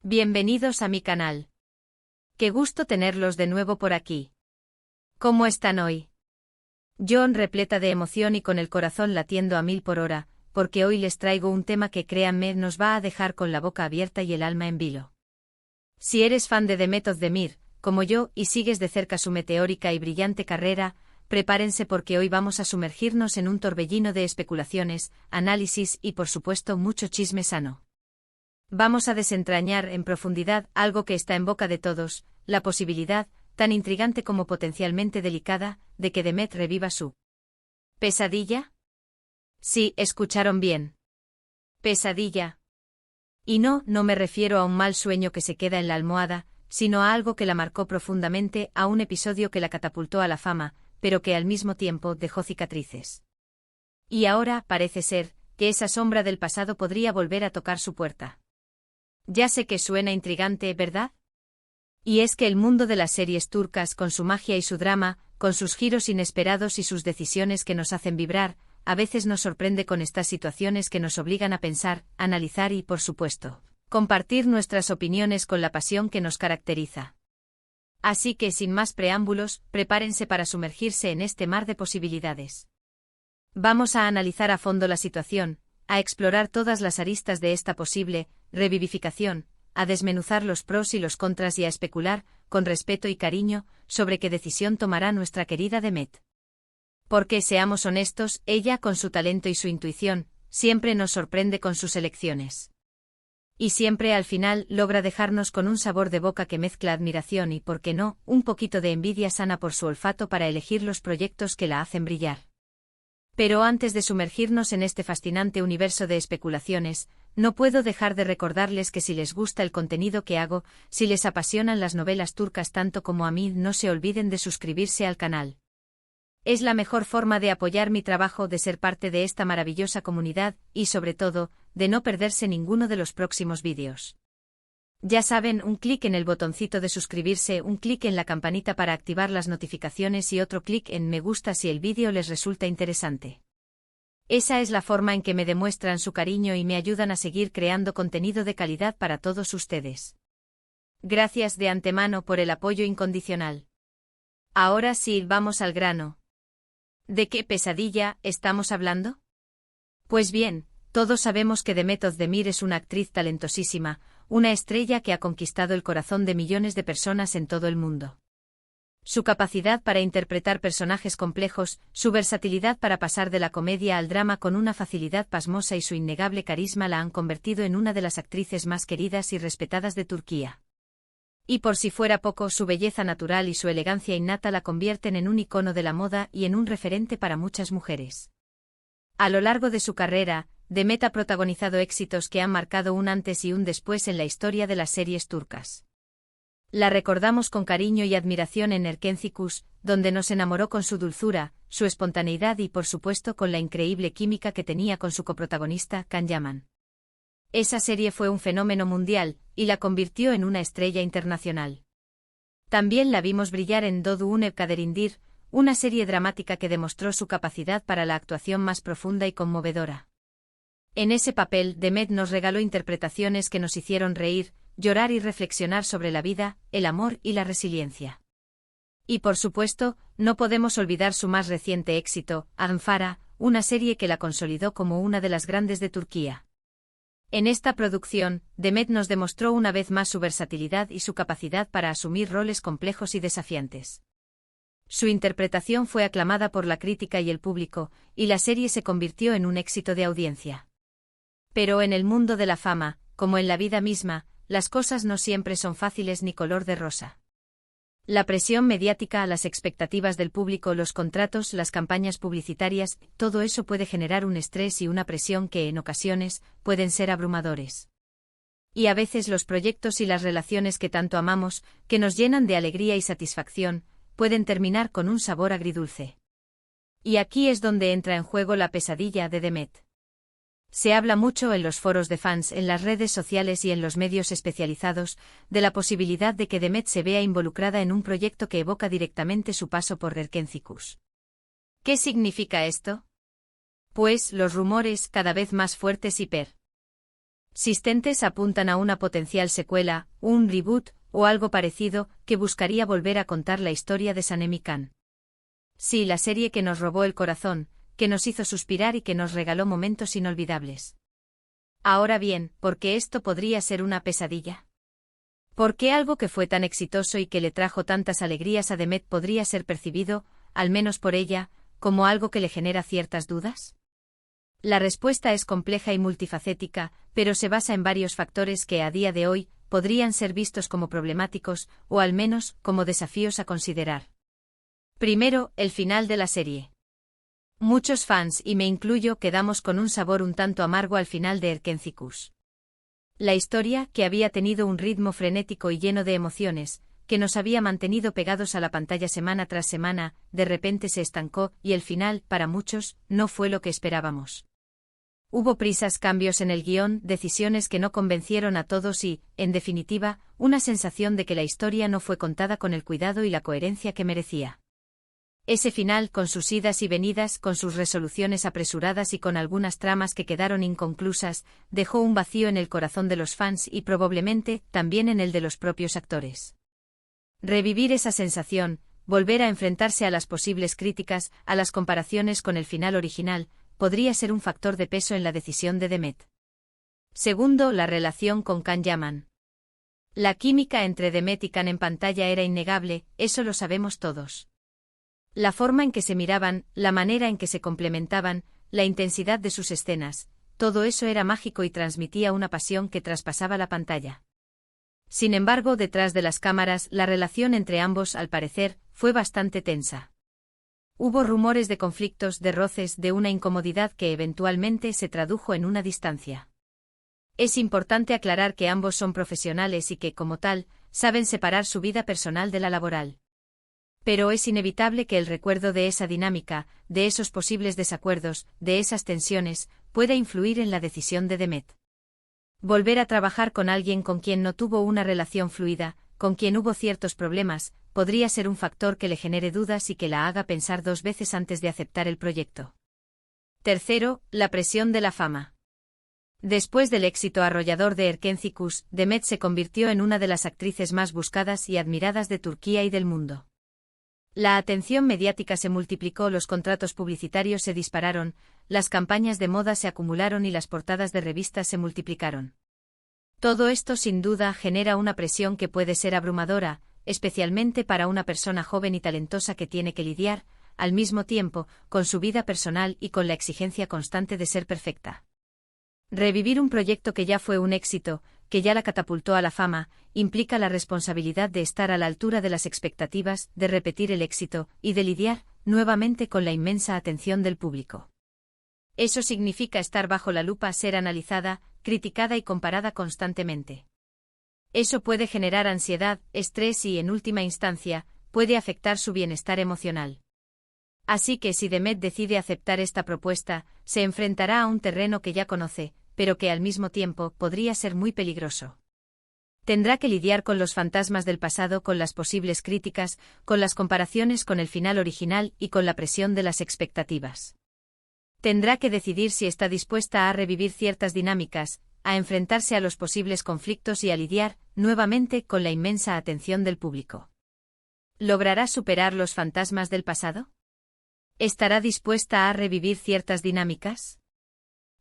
Bienvenidos a mi canal. Qué gusto tenerlos de nuevo por aquí. ¿Cómo están hoy? John repleta de emoción y con el corazón latiendo a 1000 por hora, porque hoy les traigo un tema que créanme nos va a dejar con la boca abierta y el alma en vilo. Si eres fan de Demet Özdemir, como yo, y sigues de cerca su meteórica y brillante carrera, prepárense porque hoy vamos a sumergirnos en un torbellino de especulaciones, análisis y por supuesto mucho chisme sano. Vamos a desentrañar en profundidad algo que está en boca de todos, la posibilidad, tan intrigante como potencialmente delicada, de que Demet reviva su ¿pesadilla? Sí, escucharon bien. Pesadilla. Y no me refiero a un mal sueño que se queda en la almohada, sino a algo que la marcó profundamente, a un episodio que la catapultó a la fama, pero que al mismo tiempo dejó cicatrices. Y ahora, parece ser, que esa sombra del pasado podría volver a tocar su puerta. Ya sé que suena intrigante, ¿verdad? Y es que el mundo de las series turcas, con su magia y su drama, con sus giros inesperados y sus decisiones que nos hacen vibrar, a veces nos sorprende con estas situaciones que nos obligan a pensar, analizar y, por supuesto, compartir nuestras opiniones con la pasión que nos caracteriza. Así que, sin más preámbulos, prepárense para sumergirse en este mar de posibilidades. Vamos a analizar a fondo la situación, a explorar todas las aristas de esta posible revivificación, a desmenuzar los pros y los contras y a especular, con respeto y cariño, sobre qué decisión tomará nuestra querida Demet. Porque, seamos honestos, ella, con su talento y su intuición, siempre nos sorprende con sus elecciones. Y siempre al final logra dejarnos con un sabor de boca que mezcla admiración y, por qué no, un poquito de envidia sana por su olfato para elegir los proyectos que la hacen brillar. Pero antes de sumergirnos en este fascinante universo de especulaciones, no puedo dejar de recordarles que si les gusta el contenido que hago, si les apasionan las novelas turcas tanto como a mí, no se olviden de suscribirse al canal. Es la mejor forma de apoyar mi trabajo, de ser parte de esta maravillosa comunidad, y sobre todo, de no perderse ninguno de los próximos vídeos. Ya saben, un clic en el botoncito de suscribirse, un clic en la campanita para activar las notificaciones y otro clic en me gusta si el vídeo les resulta interesante. Esa es la forma en que me demuestran su cariño y me ayudan a seguir creando contenido de calidad para todos ustedes. Gracias de antemano por el apoyo incondicional. Ahora sí, vamos al grano. ¿De qué pesadilla estamos hablando? Pues bien, todos sabemos que Demet Özdemir es una actriz talentosísima, una estrella que ha conquistado el corazón de millones de personas en todo el mundo. Su capacidad para interpretar personajes complejos, su versatilidad para pasar de la comedia al drama con una facilidad pasmosa y su innegable carisma la han convertido en una de las actrices más queridas y respetadas de Turquía. Y por si fuera poco, su belleza natural y su elegancia innata la convierten en un icono de la moda y en un referente para muchas mujeres. A lo largo de su carrera, Demet ha protagonizado éxitos que han marcado un antes y un después en la historia de las series turcas. La recordamos con cariño y admiración en Erkenci, donde nos enamoró con su dulzura, su espontaneidad y por supuesto con la increíble química que tenía con su coprotagonista, Can Yaman. Esa serie fue un fenómeno mundial, y la convirtió en una estrella internacional. También la vimos brillar en Doğduğun Kaderindir, una serie dramática que demostró su capacidad para la actuación más profunda y conmovedora. En ese papel, Demet nos regaló interpretaciones que nos hicieron reír, llorar y reflexionar sobre la vida, el amor y la resiliencia. Y por supuesto, no podemos olvidar su más reciente éxito, Ankara, una serie que la consolidó como una de las grandes de Turquía. En esta producción, Demet nos demostró una vez más su versatilidad y su capacidad para asumir roles complejos y desafiantes. Su interpretación fue aclamada por la crítica y el público, y la serie se convirtió en un éxito de audiencia. Pero en el mundo de la fama, como en la vida misma, las cosas no siempre son fáciles ni color de rosa. La presión mediática, las expectativas del público, los contratos, las campañas publicitarias, todo eso puede generar un estrés y una presión que, en ocasiones, pueden ser abrumadores. Y a veces los proyectos y las relaciones que tanto amamos, que nos llenan de alegría y satisfacción, pueden terminar con un sabor agridulce. Y aquí es donde entra en juego la pesadilla de Demet. Se habla mucho en los foros de fans, en las redes sociales y en los medios especializados, de la posibilidad de que Demet se vea involucrada en un proyecto que evoca directamente su paso por Erkenci. ¿Qué significa esto? Pues, los rumores, cada vez más fuertes y Sistentes apuntan a una potencial secuela, un reboot, o algo parecido, que buscaría volver a contar la historia de Sanemi-kan. Sí, la serie que nos robó el corazón, que nos hizo suspirar y que nos regaló momentos inolvidables. Ahora bien, ¿por qué esto podría ser una pesadilla? ¿Por qué algo que fue tan exitoso y que le trajo tantas alegrías a Demet podría ser percibido, al menos por ella, como algo que le genera ciertas dudas? La respuesta es compleja y multifacética, pero se basa en varios factores que a día de hoy podrían ser vistos como problemáticos, o al menos como desafíos a considerar. Primero, el final de la serie. Muchos fans, y me incluyo, quedamos con un sabor un tanto amargo al final de Erkencikus. La historia, que había tenido un ritmo frenético y lleno de emociones, que nos había mantenido pegados a la pantalla semana tras semana, de repente se estancó, y el final, para muchos, no fue lo que esperábamos. Hubo prisas, cambios en el guión, decisiones que no convencieron a todos y, en definitiva, una sensación de que la historia no fue contada con el cuidado y la coherencia que merecía. Ese final, con sus idas y venidas, con sus resoluciones apresuradas y con algunas tramas que quedaron inconclusas, dejó un vacío en el corazón de los fans y probablemente también en el de los propios actores. Revivir esa sensación, volver a enfrentarse a las posibles críticas, a las comparaciones con el final original, podría ser un factor de peso en la decisión de Demet. Segundo, la relación con Can Yaman. La química entre Demet y Can en pantalla era innegable, eso lo sabemos todos. La forma en que se miraban, la manera en que se complementaban, la intensidad de sus escenas, todo eso era mágico y transmitía una pasión que traspasaba la pantalla. Sin embargo, detrás de las cámaras, la relación entre ambos, al parecer, fue bastante tensa. Hubo rumores de conflictos, de roces, de una incomodidad que eventualmente se tradujo en una distancia. Es importante aclarar que ambos son profesionales y que, como tal, saben separar su vida personal de la laboral. Pero es inevitable que el recuerdo de esa dinámica, de esos posibles desacuerdos, de esas tensiones, pueda influir en la decisión de Demet. Volver a trabajar con alguien con quien no tuvo una relación fluida, con quien hubo ciertos problemas, podría ser un factor que le genere dudas y que la haga pensar dos veces antes de aceptar el proyecto. Tercero, la presión de la fama. Después del éxito arrollador de Erkencikus, Demet se convirtió en una de las actrices más buscadas y admiradas de Turquía y del mundo. La atención mediática se multiplicó, los contratos publicitarios se dispararon, las campañas de moda se acumularon y las portadas de revistas se multiplicaron. Todo esto sin duda genera una presión que puede ser abrumadora, especialmente para una persona joven y talentosa que tiene que lidiar, al mismo tiempo, con su vida personal y con la exigencia constante de ser perfecta. Revivir un proyecto que ya fue un éxito, que ya la catapultó a la fama, implica la responsabilidad de estar a la altura de las expectativas, de repetir el éxito, y de lidiar, nuevamente, con la inmensa atención del público. Eso significa estar bajo la lupa, ser analizada, criticada y comparada constantemente. Eso puede generar ansiedad, estrés y, en última instancia, puede afectar su bienestar emocional. Así que si Demet decide aceptar esta propuesta, se enfrentará a un terreno que ya conoce, pero que al mismo tiempo podría ser muy peligroso. Tendrá que lidiar con los fantasmas del pasado, con las posibles críticas, con las comparaciones con el final original y con la presión de las expectativas. Tendrá que decidir si está dispuesta a revivir ciertas dinámicas, a enfrentarse a los posibles conflictos y a lidiar, nuevamente, con la inmensa atención del público. ¿Logrará superar los fantasmas del pasado? ¿Estará dispuesta a revivir ciertas dinámicas?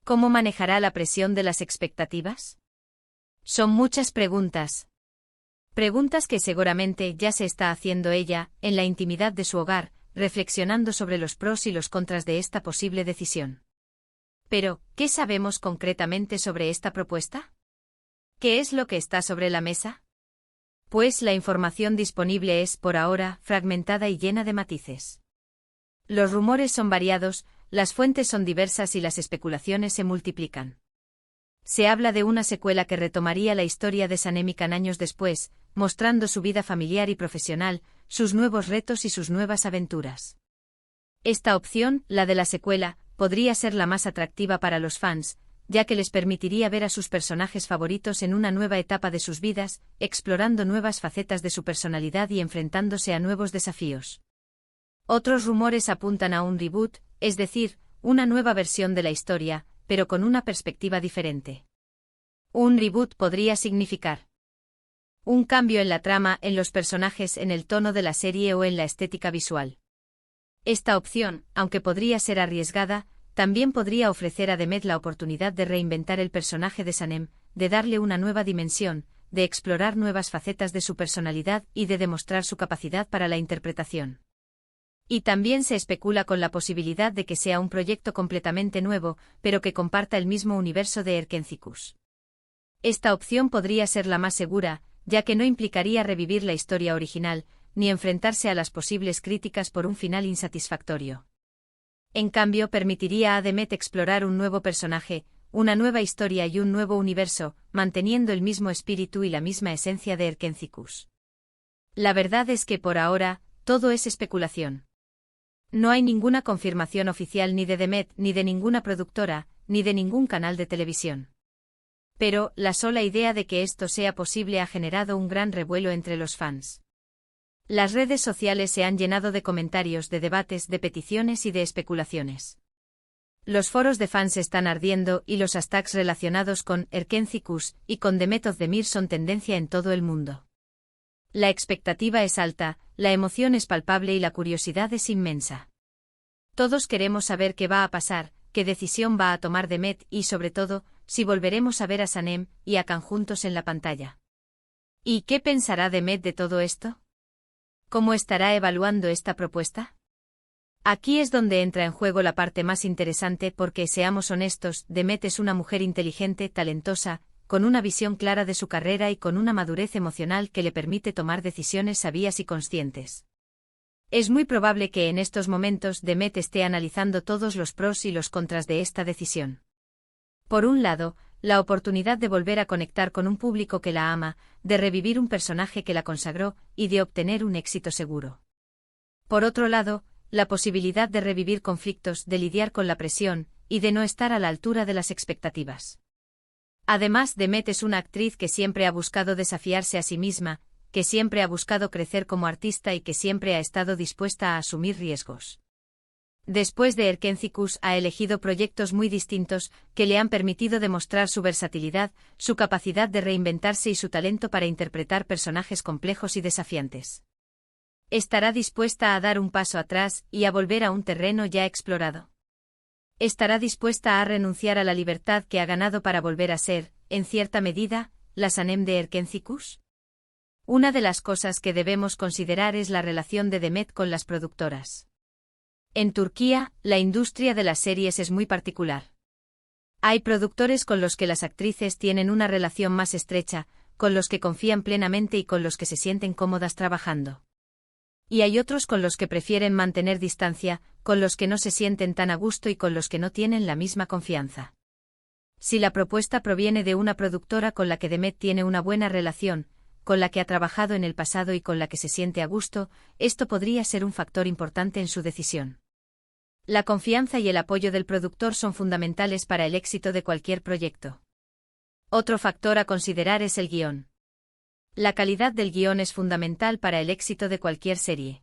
¿Cómo manejará la presión de las expectativas? Son muchas preguntas. Preguntas que seguramente ya se está haciendo ella, en la intimidad de su hogar, reflexionando sobre los pros y los contras de esta posible decisión. Pero, ¿qué sabemos concretamente sobre esta propuesta? ¿Qué es lo que está sobre la mesa? Pues la información disponible es, por ahora, fragmentada y llena de matices. Los rumores son variados, las fuentes son diversas y las especulaciones se multiplican. Se habla de una secuela que retomaría la historia de Sanemi-kan años después, mostrando su vida familiar y profesional, sus nuevos retos y sus nuevas aventuras. Esta opción, la de la secuela, podría ser la más atractiva para los fans, ya que les permitiría ver a sus personajes favoritos en una nueva etapa de sus vidas, explorando nuevas facetas de su personalidad y enfrentándose a nuevos desafíos. Otros rumores apuntan a un reboot, es decir, una nueva versión de la historia, pero con una perspectiva diferente. Un reboot podría significar un cambio en la trama, en los personajes, en el tono de la serie o en la estética visual. Esta opción, aunque podría ser arriesgada, también podría ofrecer a Demet la oportunidad de reinventar el personaje de Sanem, de darle una nueva dimensión, de explorar nuevas facetas de su personalidad y de demostrar su capacidad para la interpretación. Y también se especula con la posibilidad de que sea un proyecto completamente nuevo, pero que comparta el mismo universo de Erkencikus. Esta opción podría ser la más segura, ya que no implicaría revivir la historia original, ni enfrentarse a las posibles críticas por un final insatisfactorio. En cambio, permitiría a Demet explorar un nuevo personaje, una nueva historia y un nuevo universo, manteniendo el mismo espíritu y la misma esencia de Erkencikus. La verdad es que por ahora, todo es especulación. No hay ninguna confirmación oficial ni de Demet, ni de ninguna productora, ni de ningún canal de televisión. Pero, la sola idea de que esto sea posible ha generado un gran revuelo entre los fans. Las redes sociales se han llenado de comentarios, de debates, de peticiones y de especulaciones. Los foros de fans están ardiendo y los hashtags relacionados con Erkencikus y con Demet Özdemir son tendencia en todo el mundo. La expectativa es alta, la emoción es palpable y la curiosidad es inmensa. Todos queremos saber qué va a pasar, qué decisión va a tomar Demet y, sobre todo, si volveremos a ver a Sanem y a Can juntos en la pantalla. ¿Y qué pensará Demet de todo esto? ¿Cómo estará evaluando esta propuesta? Aquí es donde entra en juego la parte más interesante porque, seamos honestos, Demet es una mujer inteligente, talentosa, con una visión clara de su carrera y con una madurez emocional que le permite tomar decisiones sabias y conscientes. Es muy probable que en estos momentos Demet esté analizando todos los pros y los contras de esta decisión. Por un lado, la oportunidad de volver a conectar con un público que la ama, de revivir un personaje que la consagró y de obtener un éxito seguro. Por otro lado, la posibilidad de revivir conflictos, de lidiar con la presión y de no estar a la altura de las expectativas. Además, Demet es una actriz que siempre ha buscado desafiarse a sí misma, que siempre ha buscado crecer como artista y que siempre ha estado dispuesta a asumir riesgos. Después de Erkencikus ha elegido proyectos muy distintos que le han permitido demostrar su versatilidad, su capacidad de reinventarse y su talento para interpretar personajes complejos y desafiantes. ¿Estará dispuesta a dar un paso atrás y a volver a un terreno ya explorado? ¿Estará dispuesta a renunciar a la libertad que ha ganado para volver a ser, en cierta medida, la Sanem de Erkencikus? Una de las cosas que debemos considerar es la relación de Demet con las productoras. En Turquía, la industria de las series es muy particular. Hay productores con los que las actrices tienen una relación más estrecha, con los que confían plenamente y con los que se sienten cómodas trabajando. Y hay otros con los que prefieren mantener distancia, con los que no se sienten tan a gusto y con los que no tienen la misma confianza. Si la propuesta proviene de una productora con la que Demet tiene una buena relación, con la que ha trabajado en el pasado y con la que se siente a gusto, esto podría ser un factor importante en su decisión. La confianza y el apoyo del productor son fundamentales para el éxito de cualquier proyecto. Otro factor a considerar es el guión. La calidad del guión es fundamental para el éxito de cualquier serie.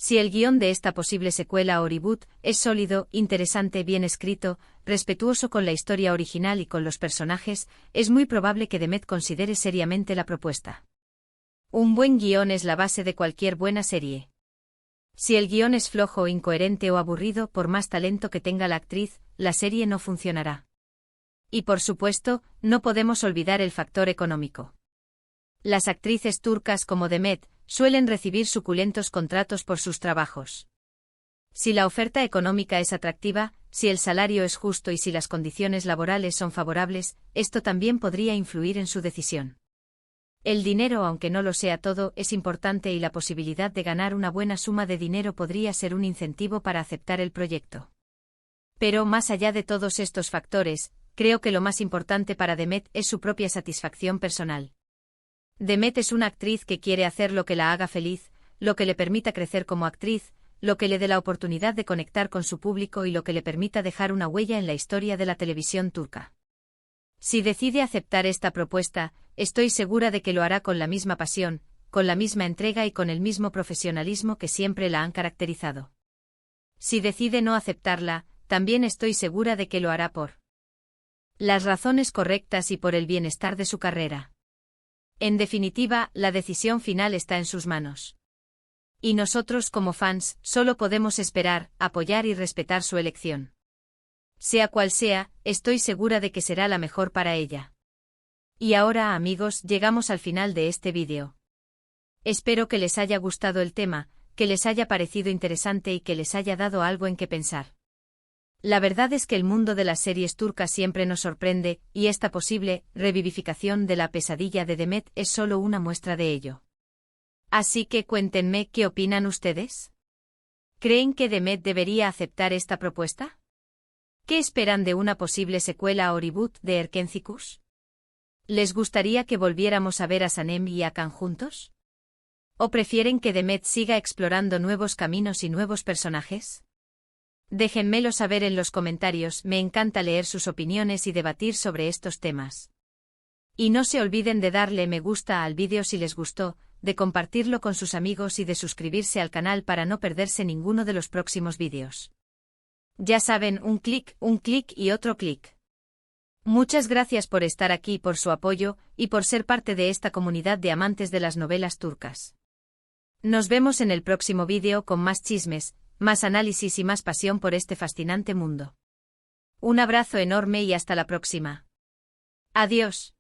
Si el guión de esta posible secuela o reboot es sólido, interesante, bien escrito, respetuoso con la historia original y con los personajes, es muy probable que Demet considere seriamente la propuesta. Un buen guión es la base de cualquier buena serie. Si el guión es flojo, incoherente o aburrido, por más talento que tenga la actriz, la serie no funcionará. Y por supuesto, no podemos olvidar el factor económico. Las actrices turcas como Demet suelen recibir suculentos contratos por sus trabajos. Si la oferta económica es atractiva, si el salario es justo y si las condiciones laborales son favorables, esto también podría influir en su decisión. El dinero, aunque no lo sea todo, es importante y la posibilidad de ganar una buena suma de dinero podría ser un incentivo para aceptar el proyecto. Pero más allá de todos estos factores, creo que lo más importante para Demet es su propia satisfacción personal. Demet es una actriz que quiere hacer lo que la haga feliz, lo que le permita crecer como actriz, lo que le dé la oportunidad de conectar con su público y lo que le permita dejar una huella en la historia de la televisión turca. Si decide aceptar esta propuesta, estoy segura de que lo hará con la misma pasión, con la misma entrega y con el mismo profesionalismo que siempre la han caracterizado. Si decide no aceptarla, también estoy segura de que lo hará por las razones correctas y por el bienestar de su carrera. En definitiva, la decisión final está en sus manos. Y nosotros como fans, solo podemos esperar, apoyar y respetar su elección. Sea cual sea, estoy segura de que será la mejor para ella. Y ahora, amigos, llegamos al final de este vídeo. Espero que les haya gustado el tema, que les haya parecido interesante y que les haya dado algo en qué pensar. La verdad es que el mundo de las series turcas siempre nos sorprende, y esta posible revivificación de la pesadilla de Demet es solo una muestra de ello. Así que cuéntenme qué opinan ustedes. ¿Creen que Demet debería aceptar esta propuesta? ¿Qué esperan de una posible secuela o reboot de Erkencikus? ¿Les gustaría que volviéramos a ver a Sanem y a Can juntos? ¿O prefieren que Demet siga explorando nuevos caminos y nuevos personajes? Déjenmelo saber en los comentarios, me encanta leer sus opiniones y debatir sobre estos temas. Y no se olviden de darle me gusta al vídeo si les gustó, de compartirlo con sus amigos y de suscribirse al canal para no perderse ninguno de los próximos vídeos. Ya saben, un clic y otro clic. Muchas gracias por estar aquí, por su apoyo, y por ser parte de esta comunidad de amantes de las novelas turcas. Nos vemos en el próximo vídeo con más chismes, más análisis y más pasión por este fascinante mundo. Un abrazo enorme y hasta la próxima. Adiós.